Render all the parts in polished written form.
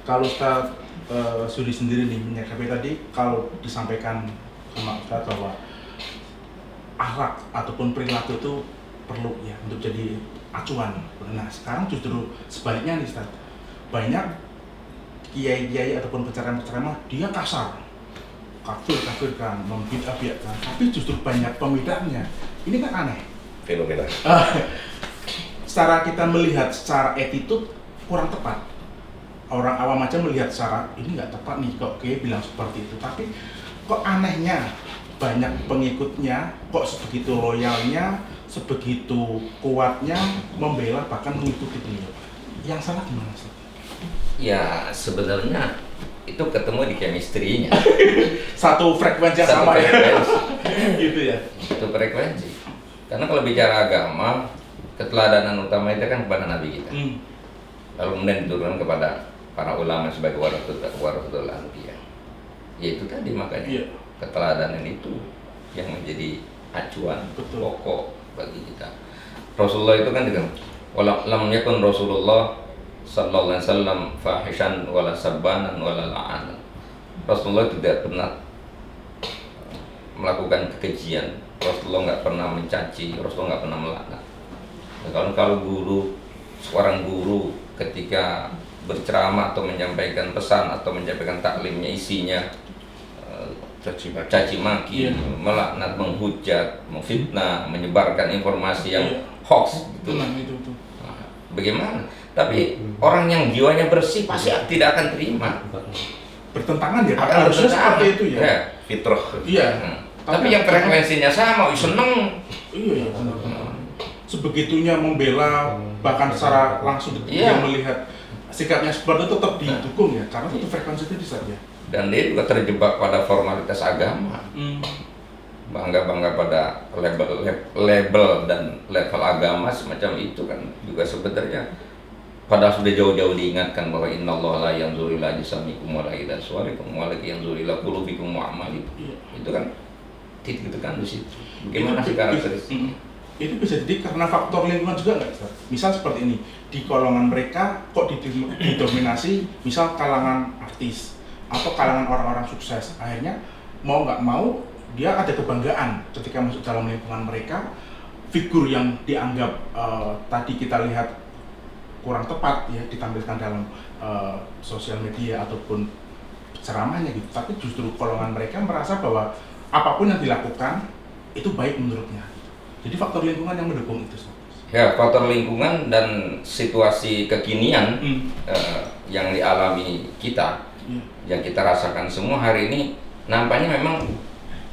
Kalau Ustaz Sudi sendiri nih menyikapi tadi, kalau disampaikan sama Ustaz bahwa akhlak ataupun perilaku itu perlu ya untuk jadi acuan. Nah sekarang justru sebaliknya nih Ustaz, banyak kiai-kiai ataupun penceramah-penceramah dia kasar, kafirkan, membid'ah-bid'ahkan, tapi justru banyak pembedanya. Ini kan aneh. Fenomena. Secara kita melihat secara attitude kurang tepat. Orang awam aja melihat secara ini nggak tepat nih kok kiai bilang seperti itu. Tapi kok anehnya banyak pengikutnya, kok sebegitu loyalnya, sebegitu kuatnya membela bahkan mengikuti beliau. Yang salah gimana sih? Ya sebenarnya itu ketemu di chemistry-nya. Satu frekuensi yang Satu sama frekuensi. ya. Gitu ya. Itu frekuensi. Karena kalau bicara agama, keteladanan utama itu kan kepada Nabi kita. Lalu kemudian diturunkan kepada para ulama sebagai warasatul anbiya. Ya itu tadi makanya Iya. keteladanan itu yang menjadi acuan Betul. pokok bagi kita. Rasulullah itu kan dengan lam yakun Rasulullah sallallahu alaihi wasallam fahishan wala sabbanan wala la'anan. Rasulullah tidak pernah melakukan kekejian. Rasulullah nggak pernah mencaci, Rasulullah nggak pernah melaknat. Nah, kalau seorang guru ketika berceramah atau menyampaikan pesan atau menyampaikan taklimnya isinya caci maki, melaknat, menghujat, memfitnah, menyebarkan informasi yang hoax gitu. Itu. Nah, bagaimana? Tapi orang yang jiwanya bersih pasti tidak akan terima. Bertentangan ya, Akan harusnya bertentangan. seperti itu ya. Fitrah. Iya. Tapi yang frekuensinya sama, seneng. Iya, benar. Sebegitunya membela, bahkan secara langsung dia melihat sikapnya seperti itu tetap didukung ya, karena itu frekuensi itu saja. Dan dia juga terjebak pada formalitas agama. Bangga pada label dan level agama semacam itu kan juga sebenarnya padahal sudah jauh-jauh diingatkan bahwa innallaha la yanzuru ila ajsamikum wa la ila suwarikum walakin yanzuru ila qulubikum wa a'malikum. Itu kan titik itu kan di situ. Bagaimana sih karakteristiknya? Itu bisa jadi karena faktor lingkungan juga nggak, Ustaz? Misal seperti ini, di golongan mereka kok didominasi misal kalangan artis atau kalangan orang-orang sukses, akhirnya mau nggak mau dia ada kebanggaan ketika masuk dalam lingkungan mereka, figur yang dianggap tadi kita lihat kurang tepat ya ditampilkan dalam sosial media ataupun ceramahnya gitu, tapi justru golongan mereka merasa bahwa apapun yang dilakukan itu baik menurutnya. Jadi faktor lingkungan yang mendukung itu. Ya, faktor lingkungan dan situasi kekinian yang dialami kita, yang kita rasakan semua hari ini, nampaknya memang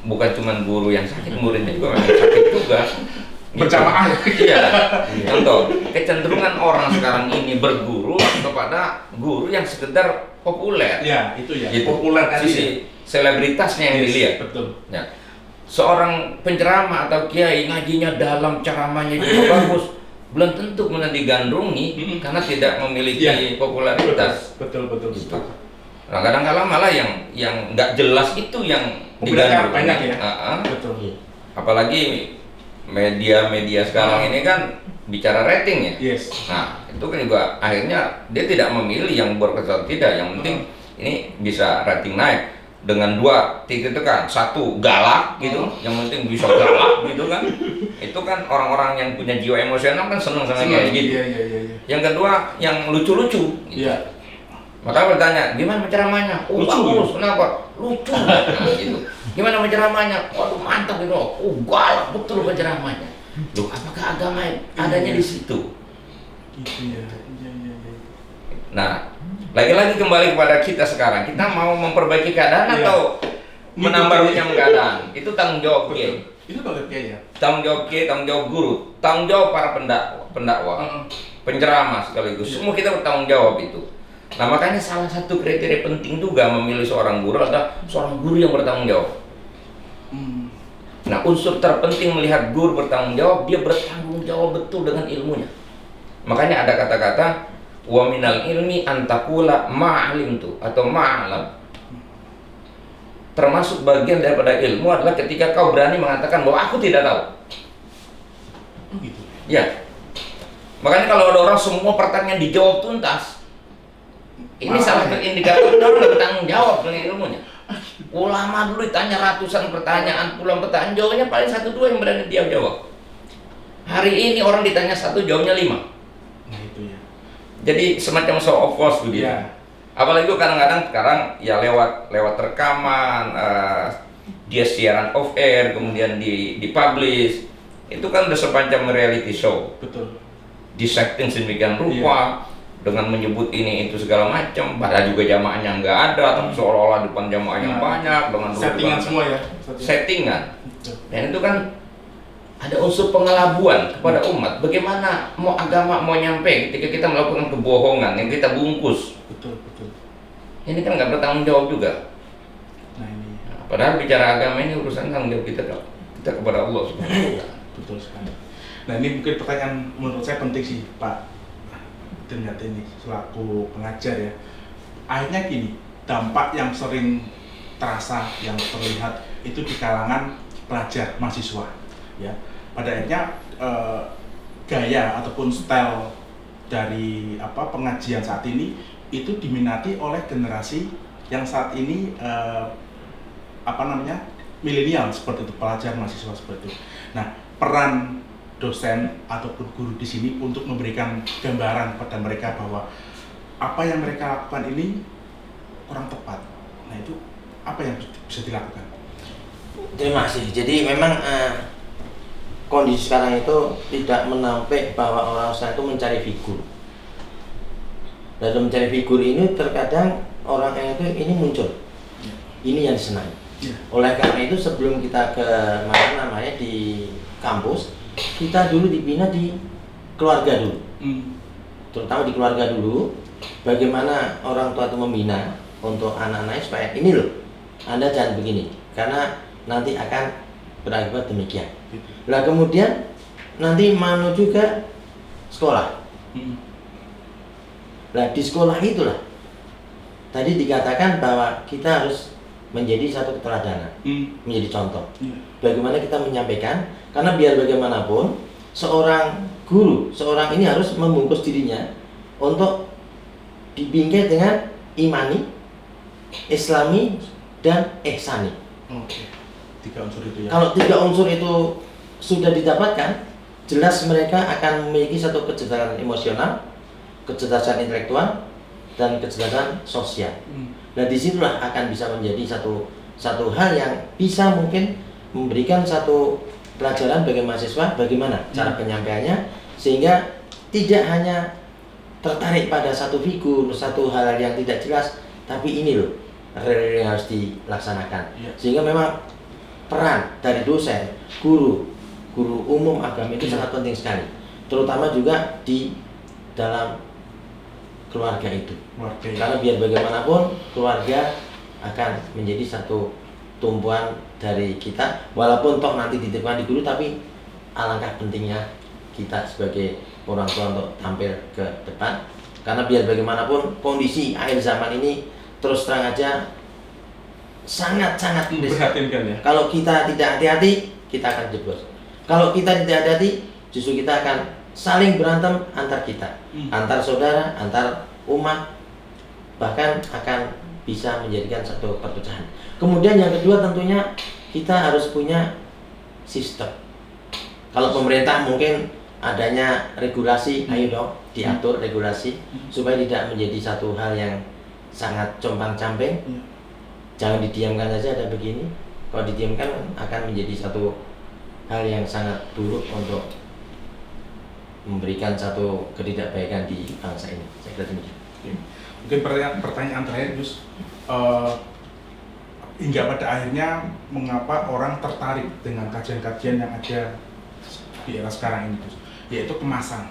bukan cuma guru yang sakit, muridnya juga memang sakit juga. Berjamaah ya? Iya. Contoh, kecenderungan orang sekarang ini berguru kepada guru yang sekedar populer. Ya, itu ya. Gitu. Populer tadi. Sisi selebritasnya yang dilihat. Betul. Ya. Seorang penceramah atau kiai ngajinya dalam, ceramahnya juga bagus, belum tentu kemudian digandrungi karena tidak memiliki popularitas. Betul. Gitu. Nah, kadang-kadang malah yang nggak jelas itu yang digandrungi. Banyak ya. Betul. Apalagi media sekarang ini kan bicara rating ya. Yes. Nah, itu kan juga akhirnya dia tidak memilih yang berkesan tidak, yang penting ini bisa rating naik. Dengan dua titik tekan, satu galak gitu, yang penting bisa galak gitu kan. Itu kan orang-orang yang punya jiwa emosional kan senang sama kayak gitu. Iya. Yang kedua yang lucu-lucu gitu. Iya. Maka bertanya, gimana penceramahnya? Oh, Lucu. bagus, kenapa? Lucu nah, gitu. Gimana penceramahnya? Waduh, mantap gitu. Oh, galak betul penceramahnya. Loh, apakah agama adanya di situ? Gitu ya. Iya. Nah, lagi-lagi kembali kepada kita sekarang. Kita mau memperbaiki keadaan atau menambah keadaan? Itu tanggung jawab kiai. Itu kalau kiai ya. Tanggung jawab kiai, tanggung jawab guru, tanggung jawab para pendakwah, penceramah sekaligus. Semua kita bertanggung jawab itu. Nah, makanya salah satu kriteria penting juga memilih seorang guru adalah seorang guru yang bertanggung jawab. Nah, unsur terpenting melihat guru bertanggung jawab, dia bertanggung jawab betul dengan ilmunya. Makanya ada kata-kata wa minal ilmi antakula ma'alimtu atau ma'alam. Termasuk bagian daripada ilmu adalah ketika kau berani mengatakan bahwa aku tidak tahu. Oh gitu. Ya. Makanya kalau ada orang semua pertanyaan dijawab tuntas, Ini salah satu indikator orang nggak bertanggung jawab dengan ilmunya. Ulama dulu ditanya ratusan pertanyaan, puluhan pertanyaan, jawabnya paling 1-2 yang berani dia jawab. Hari ini orang ditanya 1, jawabnya 5. Nah itu ya. Jadi semacam show of force begitu. Iya. Apalagi kadang-kadang sekarang ya lewat rekaman, dia siaran off air, kemudian dipublish. Itu kan udah semacam reality show. Betul. Disetting sedemikian rupa. Dengan menyebut ini itu segala macam, padahal juga jamaahnya nggak ada, tapi seolah-olah depan jamaahnya banyak dengan settingan semua ya. Settingan. Dan itu kan ada unsur pengelabuan kepada umat. Bagaimana mau agama mau nyampe ketika kita melakukan kebohongan yang kita bungkus. Betul. Ini kan nggak bertanggung jawab juga. Nah ini. Padahal bicara agama ini urusan tanggung jawab kita kepada Allah Subhanahu wa Ta'ala. Betul sekali. Nah ini mungkin pertanyaan menurut saya penting sih Pak Ternyata ini selaku pengajar ya. Akhirnya gini, dampak yang sering terasa, yang terlihat itu di kalangan pelajar, mahasiswa ya. Pada akhirnya gaya ataupun style dari pengajian saat ini itu diminati oleh generasi yang saat ini milenial seperti itu, pelajar mahasiswa seperti itu. Nah, peran dosen ataupun guru di sini untuk memberikan gambaran pada mereka bahwa apa yang mereka lakukan ini kurang tepat. Nah, itu apa yang bisa dilakukan? Terima kasih. Jadi memang kondisi sekarang itu tidak menampik bahwa orang Islam itu mencari figur. Dalam mencari figur ini terkadang orang yang itu ini muncul. Ini yang disenangi. Oleh karena itu sebelum kita ke di kampus, kita dulu dibina di keluarga dulu. Terutama di keluarga dulu, bagaimana orang tua itu membina untuk anak-anaknya supaya ini loh, Anda jangan begini, karena nanti akan berakibat demikian. Nah kemudian nanti menuju ke sekolah. Nah di sekolah itulah tadi dikatakan bahwa kita harus menjadi satu keteladanan, menjadi contoh. Bagaimana kita menyampaikan, karena biar bagaimanapun seorang guru, seorang ini harus membungkus dirinya untuk dibingkai dengan imani, islami, dan ihsani. Oke. 3 unsur itu ya. Kalau 3 unsur itu sudah didapatkan, jelas mereka akan memiliki satu kecerdasan emosional, kecerdasan intelektual, dan kecerdasan sosial. Nah disitulah akan bisa menjadi satu hal yang bisa mungkin memberikan satu pelajaran bagi mahasiswa bagaimana cara penyampaiannya, sehingga tidak hanya tertarik pada satu figur, satu hal yang tidak jelas, tapi ini loh real yang harus dilaksanakan. Sehingga memang peran dari dosen, guru umum agama itu sangat penting sekali, terutama juga di dalam keluarga itu. Karena biar bagaimanapun keluarga akan menjadi satu tumpuan dari kita, walaupun toh nanti dititipkan di guru, tapi alangkah pentingnya kita sebagai orang tua untuk tampil ke depan. Karena biar bagaimanapun kondisi akhir zaman ini terus terang aja sangat-sangat memprihatinkan ya. Kalau kita tidak hati-hati, kita akan jeblos. Kalau kita tidak hati-hati, justru kita akan saling berantem antar kita, antar saudara, antar umat, bahkan akan bisa menjadikan satu perpecahan. Kemudian yang kedua tentunya kita harus punya sistem. Kalau pemerintah mungkin adanya regulasi, ayo dong diatur regulasi supaya tidak menjadi satu hal yang sangat compang-camping. Jangan didiamkan saja ada begini. Kalau didiamkan akan menjadi satu hal yang sangat buruk untuk memberikan satu ketidakbaikan di bangsa ini. Saya kira demikian. Mungkin pertanyaan terakhir Gus, hingga pada akhirnya mengapa orang tertarik dengan kajian-kajian yang ada di era sekarang ini Gus, yaitu kemasan,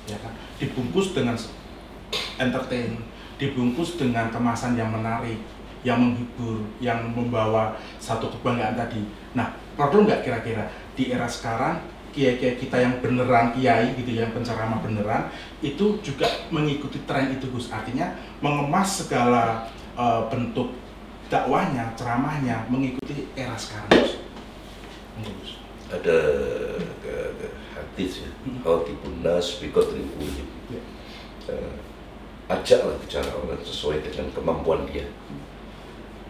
ya kan? Dibungkus dengan entertain, dibungkus dengan kemasan yang menarik, yang menghibur, yang membawa satu kebanggaan tadi. Nah, perlu nggak kira-kira di era sekarang kiai-kiai kita yang beneran kiai gitu, yang penceramah beneran itu juga mengikuti tren itu Gus, artinya mengemas segala bentuk dakwahnya, ceramahnya mengikuti era sekarang Gus. Ada hadis ya, khatibun nas bi qadri ujub. ajaklah bicara orang sesuai dengan kemampuan dia.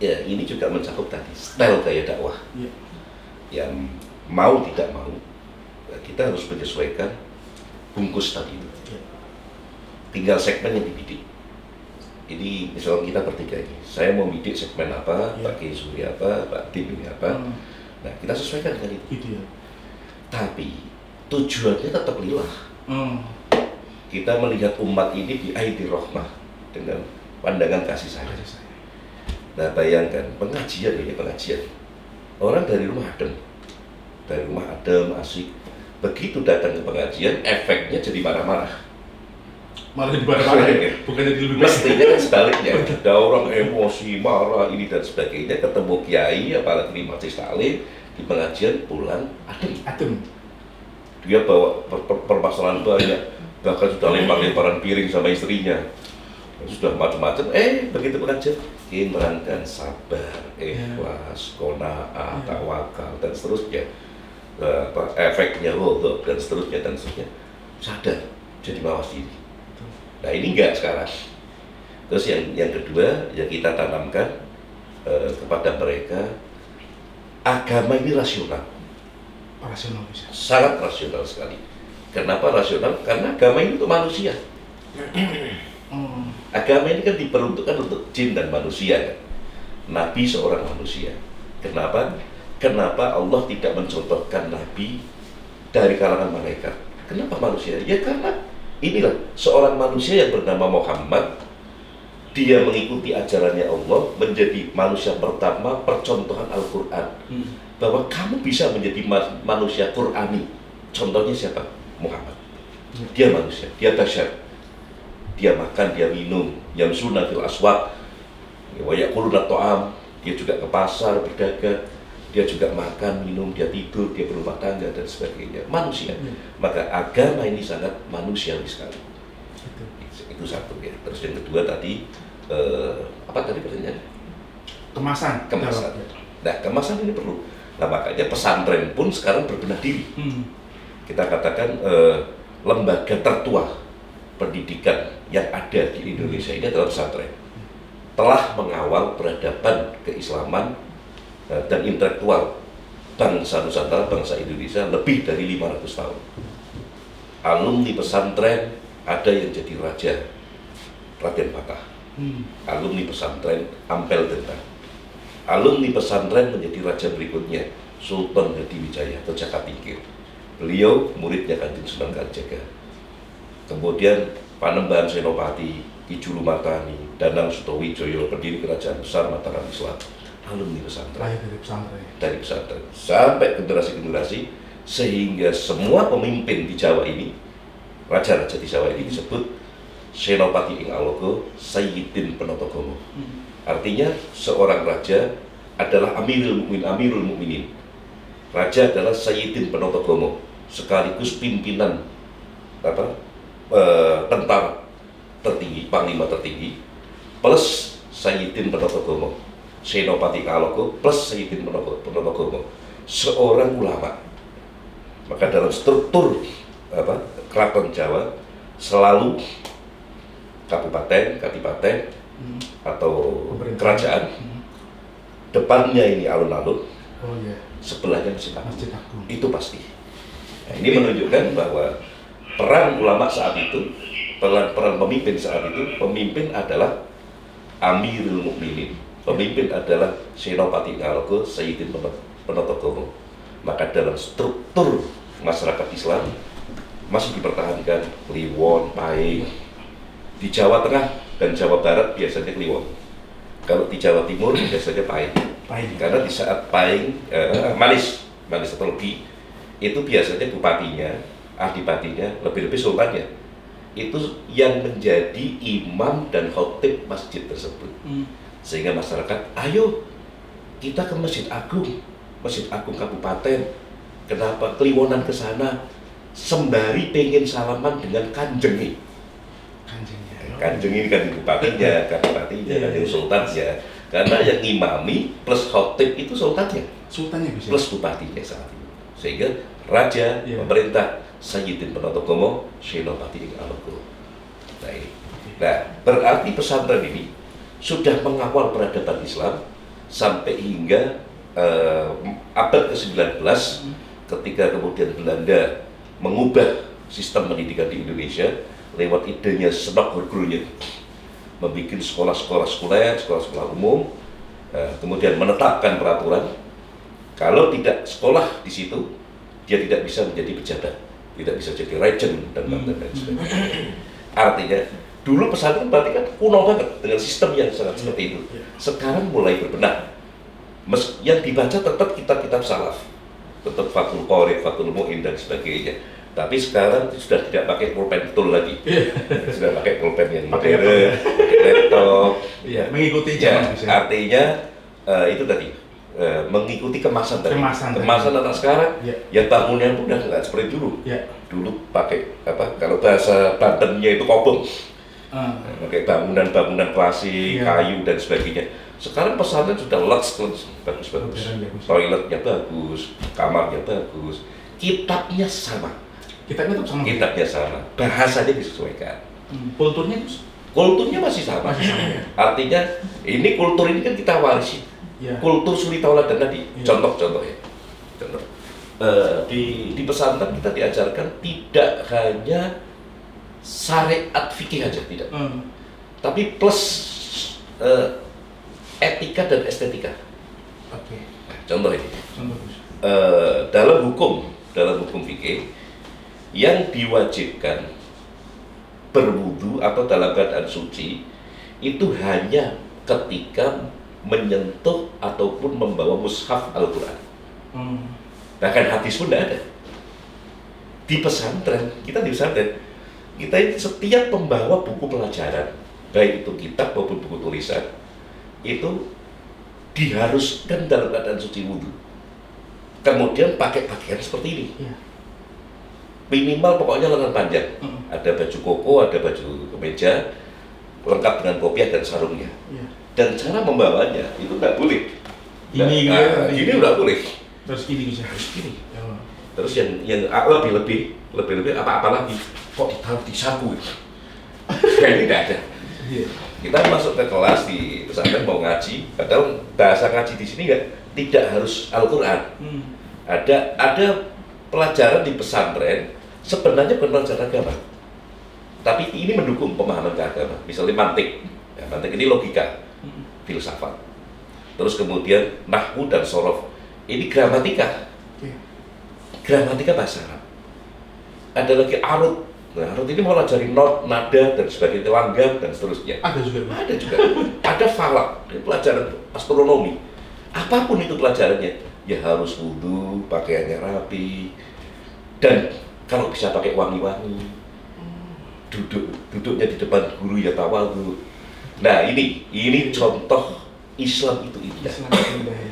Ya, ini juga mencakup tadi style gaya dakwah. Iya. Yang mau tidak mau, kita harus menyesuaikan bungkus tadi itu. Iya. Tinggal segmen yang dibidik. Ini misalnya kita bertiga ini, saya mau bidik segmen apa, Iya. Pak Kiai Suri apa, Pak Tim ini apa. Nah, kita sesuaikan dengan itu. Gitu ya. Tapi tujuannya tetap lillah. Kita melihat umat ini di aidi rahmah dengan pandangan kasih sayang. Kasih sayang. Nah, bayangkan pengajian ini pengajian. Orang dari rumah adem, asik. Begitu datang ke pengajian, efeknya jadi marah-marah. Malah jadi marah-marah ya, bukan jadi lebih baik. Mestinya kan sebaliknya, ada orang emosi, marah, ini dan sebagainya, ketemu kiai, apalagi di majelis taklim, di pengajian pulang adem. Adem. Dia bawa permasalahan banyak, bahkan sudah lempar-lemparan piring sama istrinya, sudah macam-macam. Begitu pengajian, menerangkan sabar, ikhlas, qanaah, tawakal dan seterusnya. Efeknya wudhu dan seterusnya, sadar, jadi mawas diri. Nah, ini enggak sekarang. Terus yang kedua, yang kita tanamkan kepada mereka, agama ini rasional. Rasional bisa. Sangat rasional sekali. Kenapa rasional? Karena agama ini untuk manusia. Agama ini kan diperuntukkan untuk jin dan manusia kan. Nabi seorang manusia. Kenapa? Kenapa Allah tidak mencontohkan Nabi dari kalangan malaikat? Kenapa manusia? Ya karena inilah seorang manusia yang bernama Muhammad. Dia mengikuti ajarannya Allah, menjadi manusia pertama percontohan Al-Quran. Bahwa kamu bisa menjadi manusia Qurani. Contohnya siapa? Muhammad. Dia manusia, dia basyar. Dia makan, dia minum, yamsuna fil aswaq, wa yaquluna ta'am. Dia juga ke pasar berdagang, dia juga makan, minum, dia tidur, dia berumah tangga dan sebagainya. Manusia. Maka agama ini sangat manusiawi sekali. Itu satu ya. Terus yang kedua tadi apa tadi pertanyaannya? Kemasan. Nah, kemasan ini perlu. Nah, makanya pesantren pun sekarang berbenah diri. Kita katakan lembaga tertua pendidikan yang ada di Indonesia ini adalah pesantren. Telah mengawal peradaban keislaman dan intelektual bangsa Nusantara, bangsa Indonesia lebih dari 500 tahun. Alumni pesantren ada yang jadi raja, Raden Patah. Alumni pesantren Ampel Denta. Alumni pesantren menjadi raja berikutnya, Sultan Hadiwijaya atau Cakatingkir. Beliau muridnya Kanjeng Sunan Kalijaga. Kemudian Panembahan Senopati, Ki Julumatani, Danang Sutawijaya, pendiri kerajaan besar Mataram Islam. Alumni pesantren. Lahir dari pesantren. Dari pesantren sampai generasi-generasi, sehingga semua pemimpin di Jawa ini, raja-raja di Jawa ini disebut Senopati ing Alogo Sayyidin Penotogama. Artinya seorang raja adalah Amirul Mukminin. Raja adalah Sayyidin Penotogama, sekaligus pimpinan tentara tertinggi, panglima tertinggi, plus Sayyidin Penotogama. Senopati ing Alogo plus Sayyidin Penotogama. Seorang ulama. Maka dalam struktur keraton Jawa selalu kabupaten, kadipaten atau kerajaan, depannya ini alun-alun, sebelahnya Masjid Agung. Itu pasti. Nah, ini menunjukkan bahwa peran ulama saat itu, peran pemimpin saat itu, pemimpin adalah Amirul Mukminin, pemimpin adalah Senopati Alogo Sayyidin Penotogama. Maka dalam struktur masyarakat Islam masih dipertahankan Kliwon, Pahing. Di Jawa Tengah dan Jawa Barat biasanya Kliwon. Kalau di Jawa Timur biasanya Pahing. Karena di saat Pahing manis atau lebih, itu biasanya bupatinya, adipatinya, lebih-lebih sultannya, itu yang menjadi imam dan khotib masjid tersebut. Sehingga masyarakat, ayo kita ke Masjid Agung Kabupaten. Kenapa? Kliwonan ke sana sembari pengen salaman dengan kanjeng nih. Kanjeng ini kan bupatinya, kadipatinya, kanjeng sultannya. Karena yang imami plus khotib itu sultannya bisa. Plus bupatinya saat itu. Sehingga raja, pemerintah, Sayyidin Penotogama, Senopati ing Alogo. Nah, Nah, berarti pesantren ini sudah mengawal peradaban Islam sampai hingga abad ke-19 ketika kemudian Belanda mengubah sistem pendidikan di Indonesia lewat idenya Senok Hurgulnya, membuat sekolah-sekolah sekuler, sekolah-sekolah umum, kemudian menetapkan peraturan kalau tidak sekolah di situ dia tidak bisa menjadi pejabat, tidak bisa jadi regent dan lain sebagainya. Artinya dulu pesantren berarti kan kuno banget dengan sistem yang sangat seperti itu. Sekarang mulai berbenah. Yang dibaca tetap kitab-kitab salaf, tetap Fathul Qorib, Fathul Mu'in dan sebagainya. Tapi sekarang sudah tidak pakai pulpen betul lagi, sudah pakai pulpen yang modern, pakai laptop. Mengikuti Ya, zaman. artinya itu tadi mengikuti kemasan tadi. Kemasan anak sekarang, ya bangunan pun udah nggak seperti dulu. Dulu pakai apa? Kalau bahasa Bantennya itu kobong. Pakai bangunan-bangunan klasik, kayu dan sebagainya. Sekarang pesantren sudah bagus-bagus, toiletnya bagus, kamarnya bagus, kitabnya sama, kitabnya sama, bahasanya disesuaikan, kulturnya masih sama. Artinya ini kultur ini kan kita warisi, kultur suri tauladan tadi. Contoh ya, di pesantren kita diajarkan tidak hanya syariat fikih aja, tidak, tapi plus etika dan estetika. Contoh ini, dalam hukum fikih yang diwajibkan berwudu atau dalam keadaan suci itu hanya ketika menyentuh ataupun membawa mushaf Al-Quran. Bahkan hadis pun tidak ada. Di pesantren kita ini setiap pembawa buku pelajaran, baik itu kitab maupun buku tulisan, itu diharuskan dalam keadaan suci wudhu. Kemudian pakai pakaian seperti ini. Minimal pokoknya lengan panjang. Ada baju koko, ada baju kemeja, lengkap dengan kopiah dan sarungnya. Dan cara membawanya itu nggak boleh. Ini nggak boleh. Terus gini bisa. Terus yang lebih apa lagi? Kok ditaruh di saku? Ini tidak ada. Kita masuk ke kelas di pesantren mau ngaji, padahal bahasa ngaji di sini tidak harus Al-Quran. Ada pelajaran di pesantren sebenarnya bukan pelajaran agama, tapi ini mendukung pemahaman keagamaan. Misalnya mantik, mantik ini logika, filsafat. Terus kemudian nahwu dan sorof, ini gramatika, bahasa Arab. Ada lagi arut. Nah, arut ini mau pelajari not, nada dan sebagainya, langgam dan seterusnya. Ada juga. Ada falak, ini pelajaran astronomi. Apapun itu pelajarannya, ya harus wudu, pakaiannya rapi, dan kalau bisa pakai wangi-wangi. Duduknya di depan guru ya tawadhu. Nah, ini contoh Islam itu indah.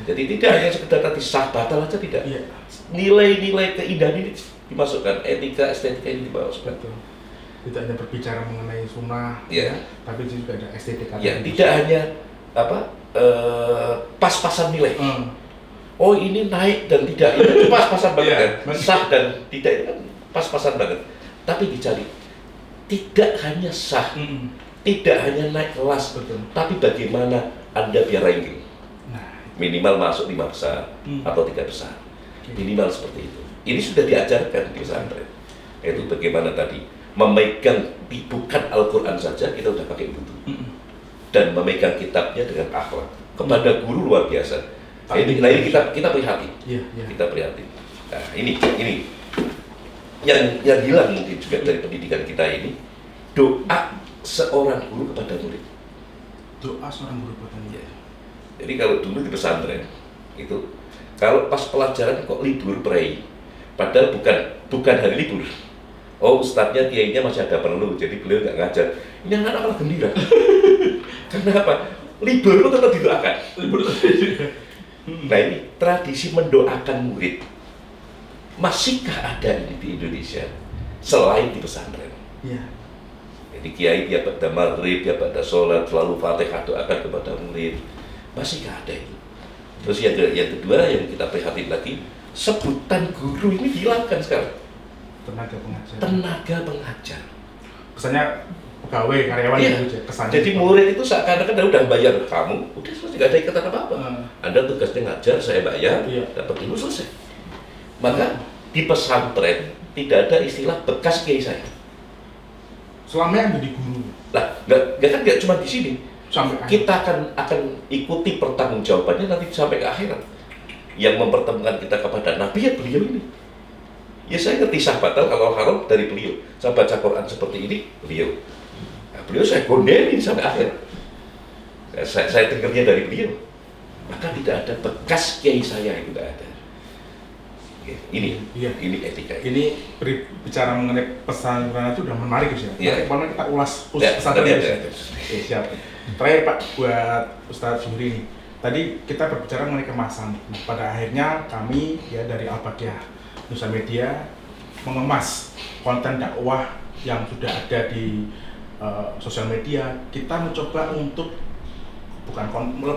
Jadi tidak hanya sekedar tadi sah batal aja, tidak. Nilai-nilai keindahan ini dimasukkan, etika, estetika ini dimasukkan. Tidak hanya berbicara mengenai sunnah, tapi juga ada estetika. Tidak hanya pas-pasan nilai. Oh ini naik dan tidak, itu pas-pasan banget kan? Sah dan tidak itu kan pas-pasan banget. Tapi dicari tidak hanya sah, tidak hanya naik kelas, tapi bagaimana Anda biar ranking. Minimal masuk 5 besar atau 3 besar. Minimal seperti itu. Ini sudah diajarkan di pesantren. Itu bagaimana tadi memegang bukan Al-Quran saja, kita sudah pakai wudu. Dan memegang kitabnya dengan akhlak kepada guru luar biasa. Ini kita prihatin. Kita prihatin. Nah, ini yang hilang mungkin juga dari pendidikan kita ini, doa seorang guru kepada murid. Jadi kalau dulu di pesantren itu, kalau pas pelajaran kok libur prei, padahal bukan hari libur. Oh, ustadznya, kiainya masih ada perlu, jadi beliau nggak ngajar. Ini anak-anak malah gembira. Karena apa? Libur itu tetap didoakan. Nah, ini tradisi mendoakan murid. Masihkah ada ini di Indonesia selain di pesantren? Jadi kiai dia pada maghrib, dia pada sholat, selalu Fatihah doakan kepada murid. Masihkah ada itu? Terus yang kedua yang kita prihatin lagi, sebutan guru ini hilangkan sekarang. Tenaga pengajar. Kesannya pegawai karyawan Iya. gitu kesannya. Jadi murid itu seakan-akan udah bayar kamu, udah selesai, nggak ada ikatan apa-apa. Anda tugasnya ngajar, saya bayar, Iya. dapat ilmu, selesai. Maka di pesantren tidak ada istilah bekas kiai saya. selama yang jadi guru Lah, nggak cuma di sini. sampai akhir. Kita akan ikuti pertanggungjawabannya nanti sampai ke akhirat. Yang mempertemukan kita kepada Nabi ya beliau ini. Ya saya ngerti sahabatal kalau haram dari beliau. Saya baca Quran seperti ini, beliau. Nah, beliau saya gondelin sampai akhir. Saya dengarnya dari beliau. Maka tidak ada bekas kiai saya itu tidak ada. Oke, ini Iya. ini etika. Ini bicara mengenai pesantren itu udah menarik Gus ya. Iya. Nanti malam kita ulas Ya, pesantren nanti Gus ya. ada. Oke, siap. Terakhir Pak buat Ustadz Zuhri ini. Tadi kita berbicara mengenai kemasan. Nah, pada akhirnya kami ya dari Al-Baqiyah Nusa Media mengemas konten dakwah yang sudah ada di sosial media. Kita mencoba untuk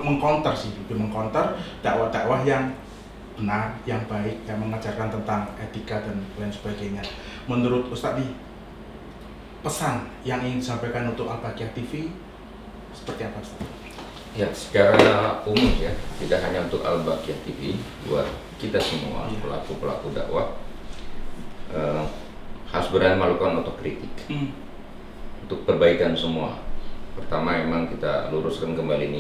mengcounter sih, lebih mengcounter dakwah-dakwah yang benar, yang baik, yang mengajarkan tentang etika dan lain sebagainya. Menurut Ustadz nih, pesan yang ingin disampaikan untuk Al-Baqiyah TV seperti apa Ustadz? Ya, secara umum ya, tidak hanya untuk Al-Baqiyah TV, buat kita semua Iya. pelaku-pelaku dakwah harus berani melakukan otokritik untuk perbaikan semua. Pertama, memang kita luruskan kembali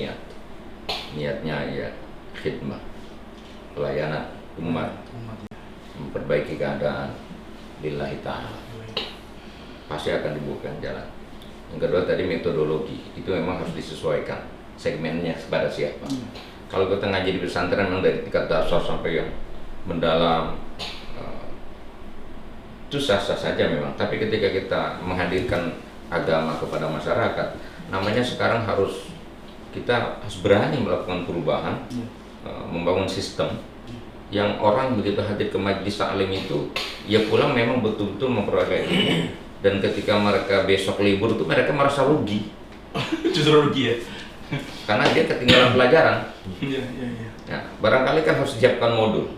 niatnya ya khidmah, pelayanan umat, memperbaiki keadaan lillahi ta'ala, pasti akan dibukakan jalan. Yang kedua tadi metodologi, itu memang harus disesuaikan segmennya kepada siapa. Kalau kita ngaji di pesantren memang dari tingkat dasar sampai yang mendalam, itu sah-sah saja memang. Tapi ketika kita menghadirkan agama kepada masyarakat, namanya sekarang kita harus berani melakukan perubahan, membangun sistem yang orang begitu hadir ke majelis taklim itu, ya pulang memang betul-betul memperoleh ilmu. Dan ketika mereka besok libur itu mereka merasa rugi. Justru rugi ya? Karena dia ketinggalan pelajaran. Iya, iya, iya. Ya, barangkali kan harus siapkan modul.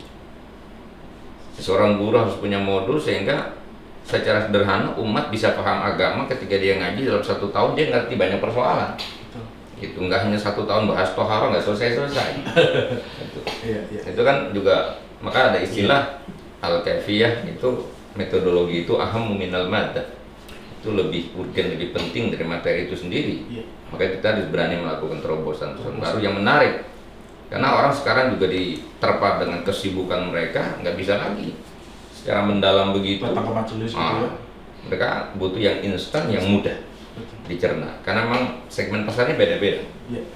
Seorang guru harus punya modul sehingga secara sederhana umat bisa paham agama ketika dia ngaji dalam 1 tahun dia ngerti banyak persoalan. Betul. Itu nggak hanya 1 tahun bahas tohara nggak selesai. Gitu. Iya, iya. Itu kan juga, maka ada istilah al-kaifiyah, itu metodologi itu ahammu minal maddah. Itu lebih urgen, lebih penting dari materi itu sendiri. Iya. Maka kita harus berani melakukan terobosan baru yang menarik. Karena orang sekarang juga diterpa dengan kesibukan mereka, nggak bisa lagi secara mendalam begitu. Datang ke majelis gitu ya. Mereka butuh yang instan, yang mudah Betul. dicerna. Karena memang segmen pasarnya beda-beda. Iya.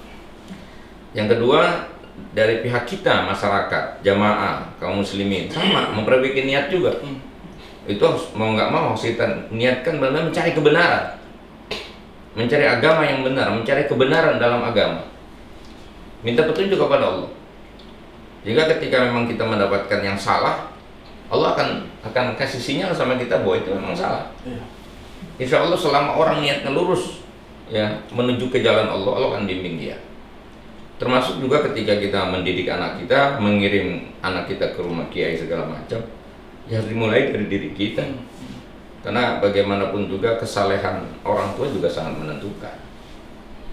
Yang kedua, dari pihak kita, masyarakat, jamaah, kaum muslimin, sama memperbaiki niat juga. Itu harus mau nggak mau harus kita niatkan benar-benar mencari kebenaran, mencari agama yang benar, mencari kebenaran dalam agama. Minta petunjuk kepada Allah. Jika ketika memang kita mendapatkan yang salah, Allah akan kasih sinyal sama kita bahwa itu memang salah. Iya. Insya Allah selama orang niatnya lurus, ya menuju ke jalan Allah, Allah akan bimbing dia. Termasuk juga ketika kita mendidik anak kita, mengirim anak kita ke rumah kiai segala macam, ya harus dimulai dari diri kita. Karena bagaimanapun juga kesalehan orang tua juga sangat menentukan.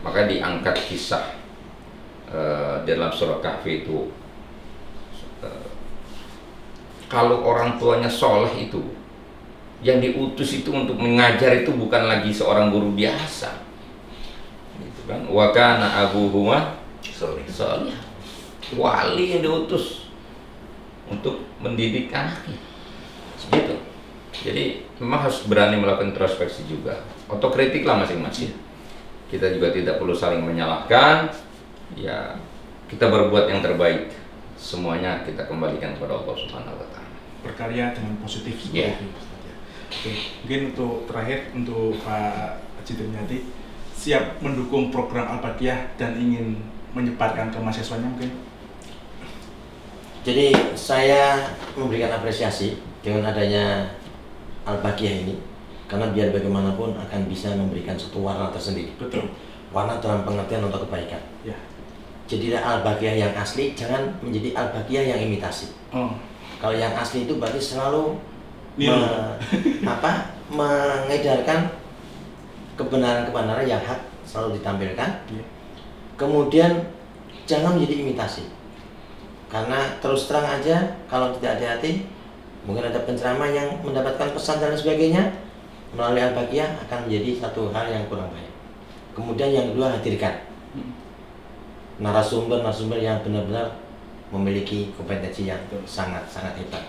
Maka diangkat kisah dalam surah Kahfi itu, kalau orang tuanya soleh itu, yang diutus itu untuk mengajar itu bukan lagi seorang guru biasa, gitu kan? Wa kana abuhuma soleh, wali yang diutus untuk mendidik anaknya, gitu. Jadi memang harus berani melakukan introspeksi juga, otokritik lah masing-masing. Kita juga tidak perlu saling menyalahkan, ya kita berbuat yang terbaik. Semuanya kita kembalikan kepada Allah Subhanahu wa Ta'ala. Berkarya dengan positif seperti Iya. itu Ustaz, ya. Oke, mungkin untuk terakhir untuk Pak Haji Trinyati, siap mendukung program Al-Baqiyah dan ingin menyebarkan ke mahasiswanya mungkin? Jadi saya memberikan apresiasi dengan adanya Al-Baqiyah ini, karena biar bagaimanapun akan bisa memberikan satu warna tersendiri. Betul. Warna dalam pengertian untuk kebaikan. Ya. Jadilah Al-Baqiyah yang asli, jangan menjadi Al-Baqiyah yang imitasi. Oh. Kalau yang asli itu berarti selalu Niru. mengedarkan kebenaran-kebenaran yang hak selalu ditampilkan. Iya. Kemudian jangan menjadi imitasi, karena terus terang aja kalau tidak hati-hati mungkin ada penceramah yang mendapatkan pesan dan sebagainya melalui Al-Baqiyah akan menjadi satu hal yang kurang baik. Kemudian yang kedua, hadirkan narasumber yang benar-benar memiliki kompetensi yang sangat-sangat hebat,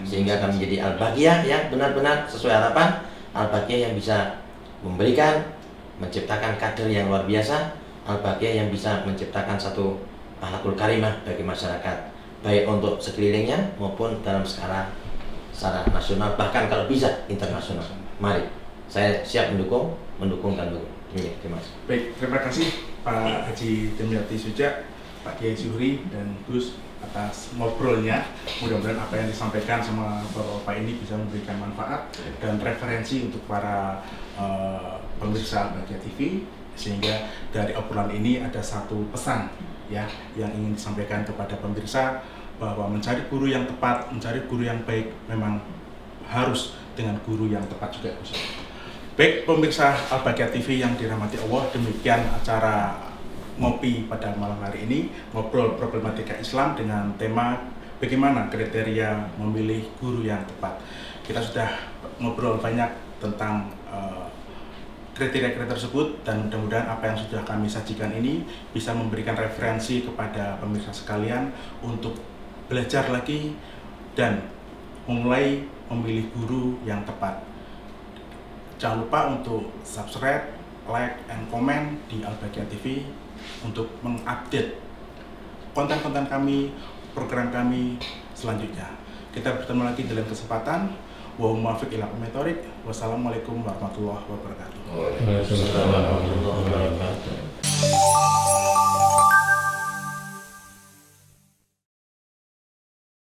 sehingga akan menjadi Al-Baqiyah yang benar-benar sesuai harapan, Al-Baqiyah yang bisa memberikan, menciptakan kader yang luar biasa, Al-Baqiyah yang bisa menciptakan satu akhlakul karimah bagi masyarakat, baik untuk sekelilingnya maupun dalam skala secara nasional, bahkan kalau bisa internasional. Mari, saya siap mendukung dan dukung. Terima kasih. Baik, terima kasih Pak Haji Demyati Sujak, Pak Kiai Zuhri, dan Gus atas ngobrolnya. Mudah-mudahan apa yang disampaikan sama Bapak ini bisa memberikan manfaat dan referensi untuk para pemirsa Al-Baqiyah TV, sehingga dari obrolan ini ada satu pesan ya yang ingin disampaikan kepada pemirsa, bahwa mencari guru yang tepat, mencari guru yang baik memang harus dengan guru yang tepat juga. Baik pemirsa Al-Baqiyah TV yang dirahmati Allah, demikian acara ngopi pada malam hari ini, ngobrol problematika Islam dengan tema bagaimana kriteria memilih guru yang tepat. Kita sudah ngobrol banyak tentang kriteria-kriteria tersebut, dan mudah-mudahan apa yang sudah kami sajikan ini bisa memberikan referensi kepada pemirsa sekalian untuk belajar lagi dan memulai memilih guru yang tepat. Jangan lupa untuk subscribe, like, and comment di Al-Baqiyah TV untuk mengupdate konten-konten kami, program kami selanjutnya. Kita bertemu lagi dalam kesempatan. Wassalamualaikum warahmatullahi wabarakatuh. Waalaikumsalam warahmatullahi wabarakatuh.